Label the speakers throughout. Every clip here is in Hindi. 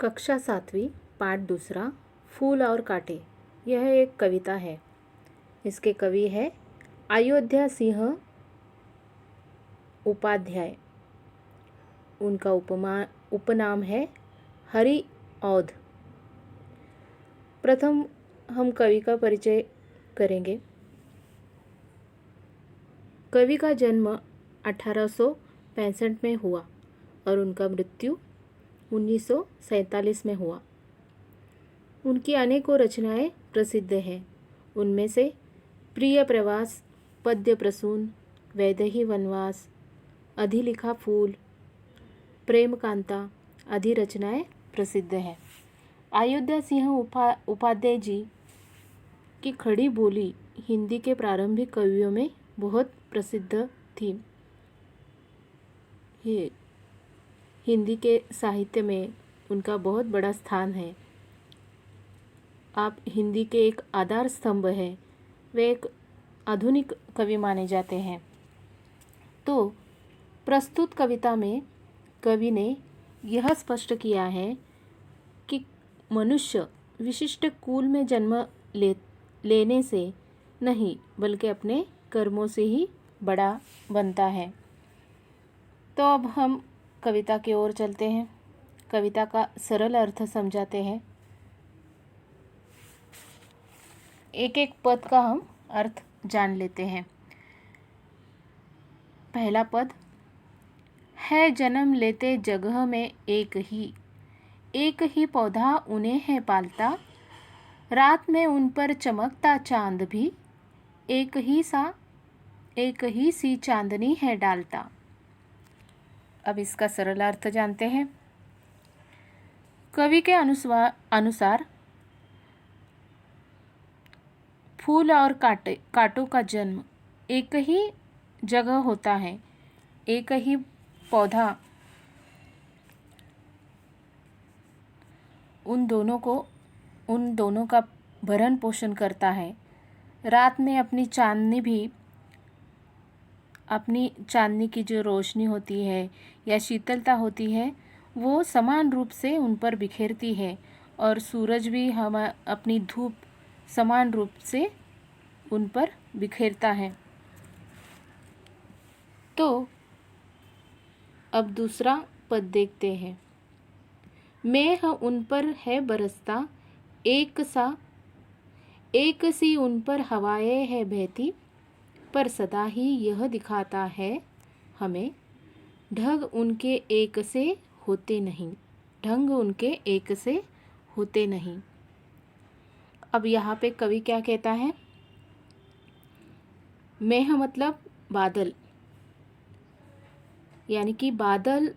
Speaker 1: कक्षा 7वीं पाठ दूसरा फूल और कांटे। यह एक कविता है। इसके कवि है अयोध्या सिंह उपाध्याय। उनका उपनाम है हरि औध। प्रथम हम कवि का परिचय करेंगे। कवि का जन्म 1865 में हुआ और उनका मृत्यु 1947 में हुआ। उनकी अनेकों रचनाएं प्रसिद्ध हैं। उनमें से प्रिय प्रवास, पद्य प्रसून, वैदेही वनवास, अधिलिखा फूल, प्रेम कांता आदि रचनाएं प्रसिद्ध हैं। अयोध्या सिंह उपाध्याय जी की खड़ी बोली हिंदी के प्रारंभिक कवियों में बहुत प्रसिद्ध थी। ये हिंदी के साहित्य में उनका बहुत बड़ा स्थान है। आप हिंदी के एक आधार स्तंभ है। वे एक आधुनिक कवि माने जाते हैं। तो प्रस्तुत कविता में कवि ने यह स्पष्ट किया है कि मनुष्य विशिष्ट कुल में जन्म लेने से नहीं बल्कि अपने कर्मों से ही बड़ा बनता है। तो अब हम कविता की ओर चलते हैं। कविता का सरल अर्थ समझाते हैं। एक एक पद का हम अर्थ जान लेते हैं। पहला पद है जन्म लेते जगह में एक ही पौधा उन्हें है पालता, रात में उन पर चमकता चांद भी एक ही सी चांदनी है डालता। अब इसका सरल अर्थ जानते हैं। कवि के अनुसार फूल और कांटों का जन्म एक ही जगह होता है। एक ही पौधा उन दोनों का भरण पोषण करता है। रात में अपनी चांदनी की जो रोशनी होती है या शीतलता होती है वो समान रूप से उन पर बिखेरती है और सूरज भी हम अपनी धूप समान रूप से उन पर बिखेरता है। तो अब दूसरा पद देखते हैं। मेह उन पर है बरसता, एक सी उन पर हवाएं है बहती, पर सदा ही यह दिखाता है हमें ढंग उनके एक से होते नहीं। अब यहाँ पे कवि क्या कहता है? मेह मतलब बादल, यानी कि बादल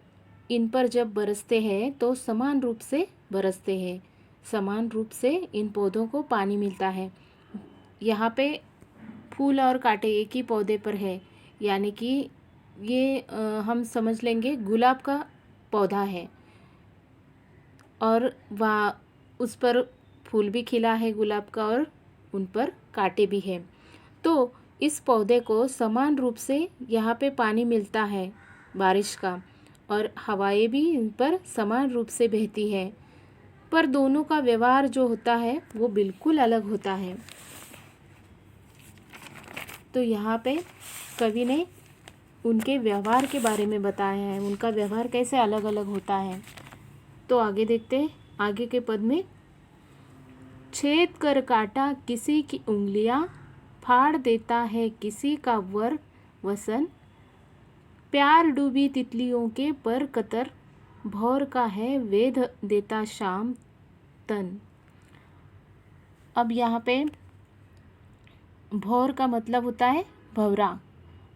Speaker 1: इन पर जब बरसते हैं तो समान रूप से बरसते हैं, समान रूप से इन पौधों को पानी मिलता है। यहाँ पे फूल और कांटे एक ही पौधे पर है, यानी कि ये हम समझ लेंगे गुलाब का पौधा है और उस पर फूल भी खिला है गुलाब का और उन पर कांटे भी हैं। तो इस पौधे को समान रूप से यहाँ पे पानी मिलता है बारिश का और हवाएं भी इन पर समान रूप से बहती है, पर दोनों का व्यवहार जो होता है वो बिल्कुल अलग होता है। तो यहाँ पे कवि ने उनके व्यवहार के बारे में बताया है, उनका व्यवहार कैसे अलग अलग होता है। तो आगे देखते हैं। आगे के पद में छेद कर काटा किसी की उंगलियां, फाड़ देता है किसी का वसन, प्यार डूबी तितलियों के पर कतर, भौर का है वेध देता शाम तन। अब यहाँ पे भौर का मतलब होता है भंवरा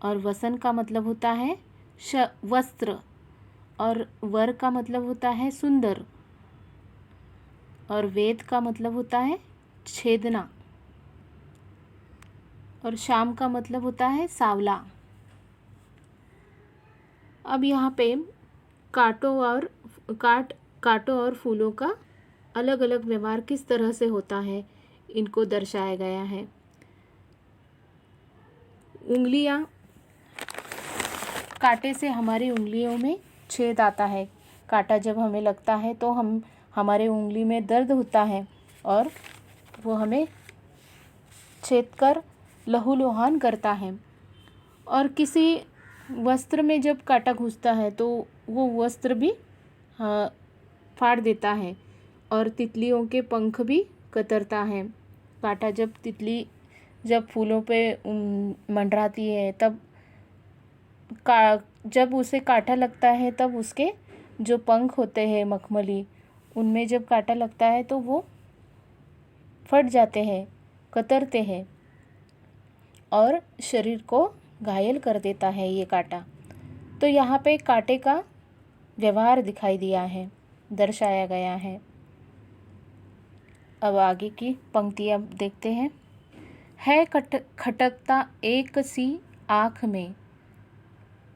Speaker 1: और वसन का मतलब होता है वस्त्र और वर का मतलब होता है सुंदर और वेद का मतलब होता है छेदना और शाम का मतलब होता है सावला। अब यहाँ पे कांटों और फूलों का अलग अलग व्यवहार किस तरह से होता है इनको दर्शाया गया है। उंगलियां, कांटे से हमारी उंगलियों में छेद आता है। कांटा जब हमें लगता है तो हमारे उंगली में दर्द होता है और वो हमें छेदकर लहूलुहान करता है। और किसी वस्त्र में जब कांटा घुसता है तो वो वस्त्र भी फाड़ देता है और तितलियों के पंख भी कतरता है। कांटा जब फूलों पे मंडराती है तब जब उसे कांटा लगता है तब उसके जो पंख होते हैं मखमली, उनमें जब कांटा लगता है तो वो फट जाते हैं, कतरते हैं और शरीर को घायल कर देता है ये कांटा। तो यहाँ पे कांटे का व्यवहार दिखाई दिया है, दर्शाया गया है। अब आगे की पंक्तियाँ देखते हैं। है खटकता एक सी आँख में,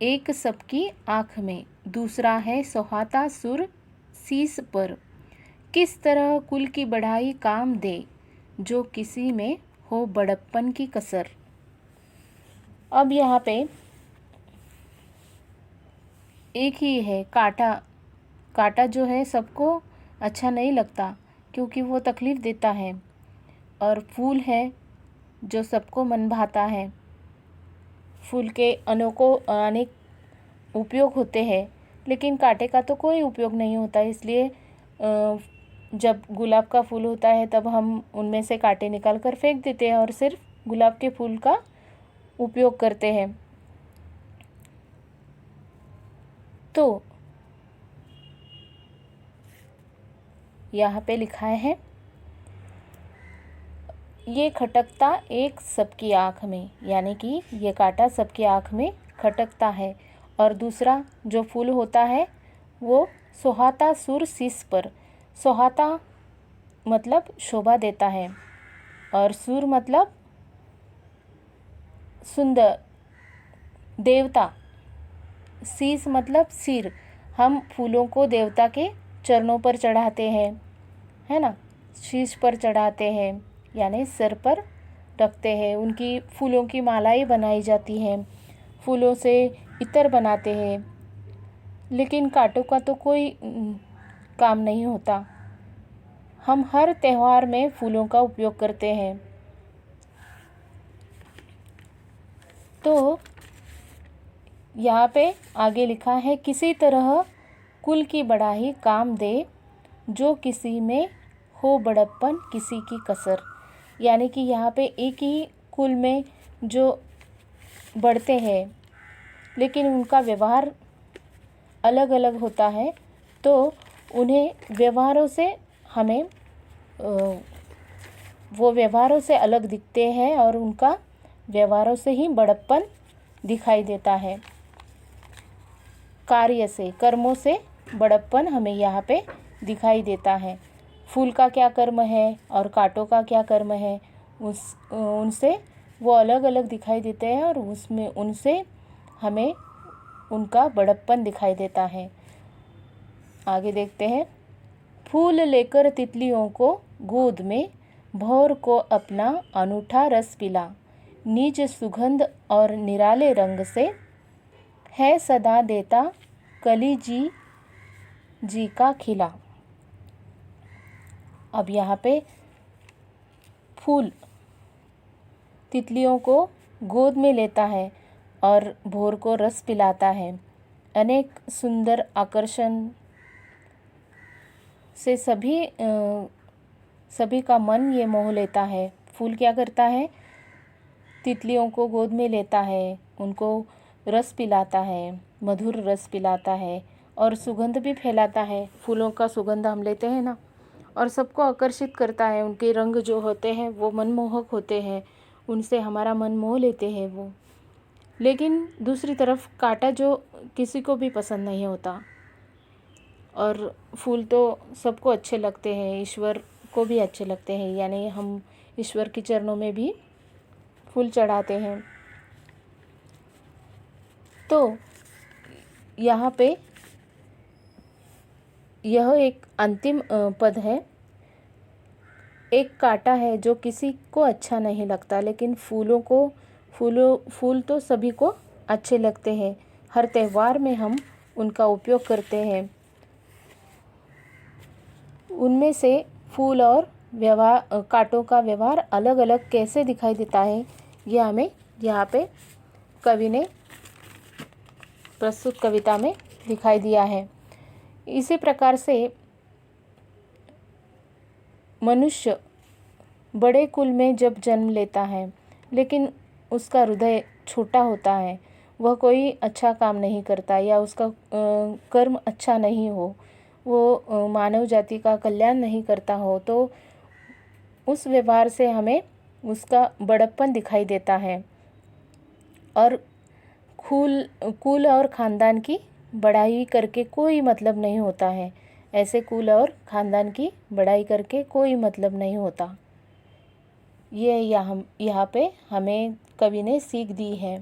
Speaker 1: एक सबकी आँख में, दूसरा है सोहाता सुर शीस पर। किस तरह कुल की बढ़ाई काम दे, जो किसी में हो बड़प्पन की कसर। अब यहाँ पे एक ही है कांटा जो है सबको अच्छा नहीं लगता क्योंकि वो तकलीफ़ देता है, और फूल है जो सबको मन भाता है। फूल के अनेक उपयोग होते हैं, लेकिन कांटे का तो कोई उपयोग नहीं होता। इसलिए जब गुलाब का फूल होता है तब हम उनमें से कांटे निकाल कर फेंक देते हैं और सिर्फ गुलाब के फूल का उपयोग करते हैं। तो यहाँ पे लिखा है, ये खटकता एक सबकी आँख में, यानी कि ये कांटा सबकी आँख में खटकता है। और दूसरा जो फूल होता है वो सोहाता सुर शीस पर। सोहाता मतलब शोभा देता है और सुर मतलब सुंदर, देवता। शीस मतलब सिर। हम फूलों को देवता के चरणों पर चढ़ाते हैं, है ना, शीश पर चढ़ाते हैं यानी सिर पर रखते हैं। उनकी फूलों की मालाएं बनाई जाती हैं, फूलों से इत्र बनाते हैं। लेकिन कांटों का तो कोई काम नहीं होता। हम हर त्यौहार में फूलों का उपयोग करते हैं। तो यहाँ पे आगे लिखा है, किसी तरह कुल की बढ़ाई काम दे, जो किसी में हो बड़प्पन किसी की कसर। यानी कि यहाँ पे एक ही कुल में जो बढ़ते हैं लेकिन उनका व्यवहार अलग अलग होता है, तो उन्हें व्यवहारों से हमें वो व्यवहारों से अलग दिखते हैं और उनका व्यवहारों से ही बड़प्पन दिखाई देता है। कार्य से, कर्मों से बड़प्पन हमें यहाँ पे दिखाई देता है। फूल का क्या कर्म है और कांटों का क्या कर्म है, उनसे वो अलग अलग दिखाई देते हैं और उसमें उनसे हमें उनका बड़प्पन दिखाई देता है। आगे देखते हैं। फूल लेकर तितलियों को गोद में, भौर को अपना अनूठा रस पिला, निज सुगंध और निराले रंग से, है सदा देता कली जी का खिला। अब यहाँ पे फूल तितलियों को गोद में लेता है और भौर को रस पिलाता है। अनेक सुंदर आकर्षण से सभी का मन ये मोह लेता है। फूल क्या करता है, तितलियों को गोद में लेता है, उनको रस पिलाता है, मधुर रस पिलाता है और सुगंध भी फैलाता है। फूलों का सुगंध हम लेते हैं ना, और सबको आकर्षित करता है। उनके रंग जो होते हैं वो मनमोहक होते हैं, उनसे हमारा मन मोह लेते हैं वो। लेकिन दूसरी तरफ कांटा जो किसी को भी पसंद नहीं होता, और फूल तो सबको अच्छे लगते हैं, ईश्वर को भी अच्छे लगते हैं, यानी हम ईश्वर के चरणों में भी फूल चढ़ाते हैं। तो यहाँ पे यह एक अंतिम पद है। एक कांटा है जो किसी को अच्छा नहीं लगता, लेकिन फूल तो सभी को अच्छे लगते हैं। हर त्यौहार में हम उनका उपयोग करते हैं। उनमें से फूल और व्यवहार कांटों का व्यवहार अलग अलग कैसे दिखाई देता है, यह हमें यहाँ पे कवि ने प्रस्तुत कविता में दिखाई दिया है। इसी प्रकार से मनुष्य बड़े कुल में जब जन्म लेता है, लेकिन उसका हृदय छोटा होता है, वह कोई अच्छा काम नहीं करता या उसका कर्म अच्छा नहीं हो, वो मानव जाति का कल्याण नहीं करता हो, तो उस व्यवहार से हमें उसका बड़प्पन दिखाई देता है और कुल और ख़ानदान की बढ़ाई करके कोई मतलब नहीं होता है। ऐसे कुल और ख़ानदान की बढ़ाई करके कोई मतलब नहीं होता। ये यहाँ पे हमें कवि ने सीख दी है।